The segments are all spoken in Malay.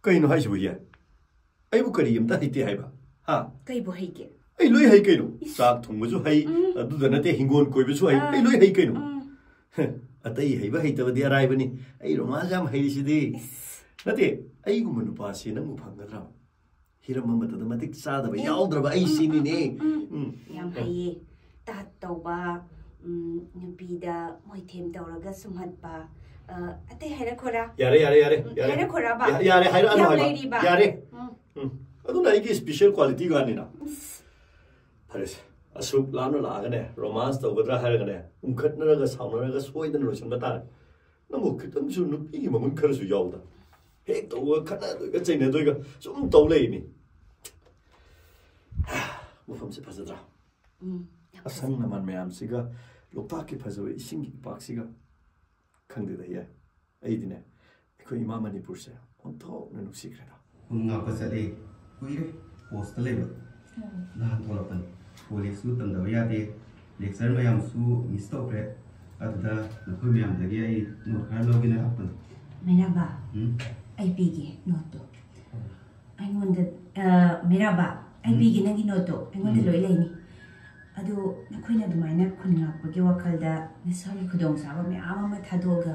Kaino hai sibu ya. Ai bu kari amta hite hai ba. Ha. Kai bu hai ke. Ai loi hai kaino. Sak thong bu hai adu da nate hingon koi bu hai. Ai loi hai kaino. Atai hai ba hai ta ba dia rai bani. Ai romance jam hai si di. Nate ai gu manu pa si nang mu phangadra. Hiram mamata da matik sa da ba yaudra ba ai sini ne. Yam hai ta tau ba nupida moi them tawraga sumhat ba ate haira khora yare haira khora ba yare haira anu ba yare adu nai ki special quality ga ni na pares asuk lanu la ga ne romance to gadra haira ga ne umkhatna ga sauna ga soidan ro sun ta na mo kitam su nu pi ma mun khar su yaw da he to ga khana ga chaina do ga sum to le ni mo fam se pasada asang naman mayam siga loktak ki phazo ising ki pak siga khangde da ya ai dine ko ima manipur se on to na nu sikreda nga pa sa le kuire post le ba na to la pan police su tam da ya de lecture mayam su miss to pre adda na ko mayam da ge ai no kha lo gina hapan mera ba ai pigi noto ai ngonda mera ba ai pigi na gi noto ai ngonda loi lai ni adu nakoina dumaina khunna pagi wakalda nisali khudong saba me ama thadoga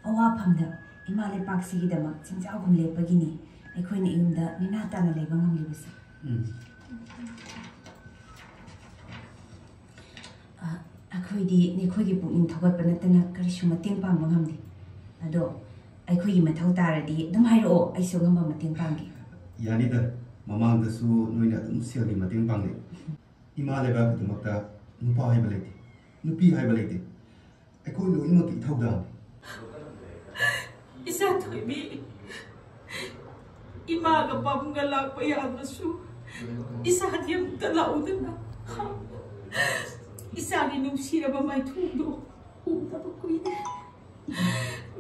awa phamda imale paksi gi damak chingjaw gumle pagini aikoina imda nina tana leba ngamli basa akoidi nikhogi pukning thogat panatana karisu mateng pangba ngamdi ado aikogi mathau taradi dum hairo aisu ngamba mateng pangi yani da mamang da su noina dum siali mateng pangi ima leba ku makta nupa hai balete nupi hai balete ekoi lo imo ki thau dang isa thoibi ima ga pam ga lak pa ya nasu isa diam ta laudana isa ni num sira ba mai thundo ta ba koi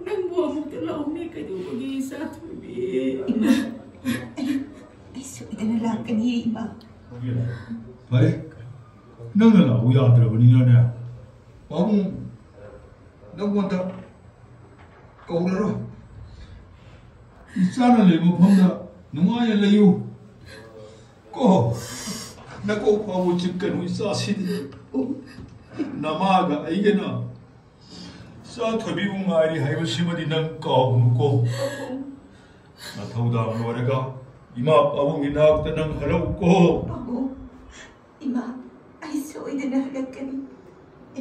nang bo mo ta lau me ka du gi isa thoibi ima isu idana lakani ima Baik, nang la uya tra bani na. Babu, nang wanta kau ro. Isana le mo phang nunga ya le yu. Ko, na ko babu chikkan wi sa si. Nama ga ai ge na. Sa thobi bu ngai hai ba simadi nang ka ko. Na thauda mo ra ga. Ima babu ginak ta nang harau ko. ima ai so idana halakani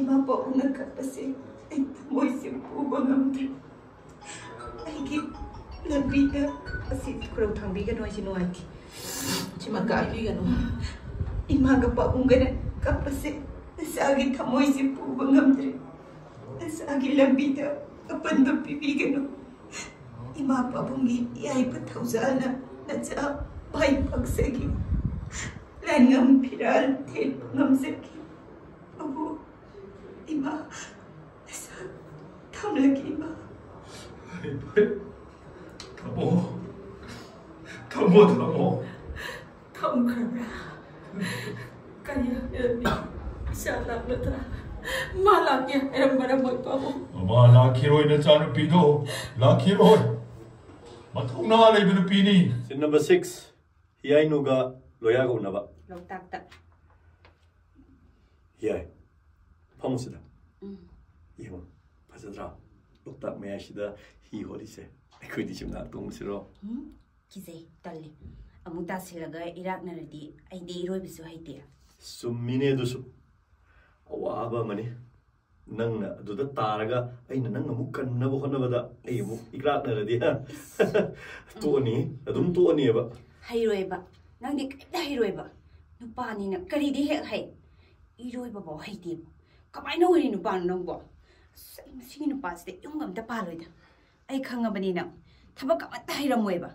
ima pa una kapase ai moi se pu bangamdri ai ki labida asi kurang thambi ga noi sinoi ki chima ka bi ga no ima ga pa ungana kapase sagi thamoi se pu bangamdri sagi labida apan do pipi ga no ima pa bungi ai pa thauzana na cha bai paksegi Langam piral tel ngam seki abu ima asa tham lagi ima Thamo tham kara kaya isa lang na tra malak ya eram bara mo pa mo Ama lakiroi na chanu pido lakiroi mathung na lai bin pini sin number 6 hiai nu ga loya ga unaba loktak ta hiai phamusida yema phajadra loktak me ashida hi holi se akhoi di chimna tung siro kize talle amuta silaga irak naradi ai de iroi bisu haite summine dusu awaba mani nangna aduda taraga aina nang amu kannaba honabada ai amu irak naradi ha toni adum toni ba hairoi ba nang de kai hairoi ba nupa ni na kari di hek hai iroi ba bo haite kamai no ri nupa nang bo sai masi nupa ste yungam ta pa loi da ai khanga bani na thaba ka ta hairam moi ba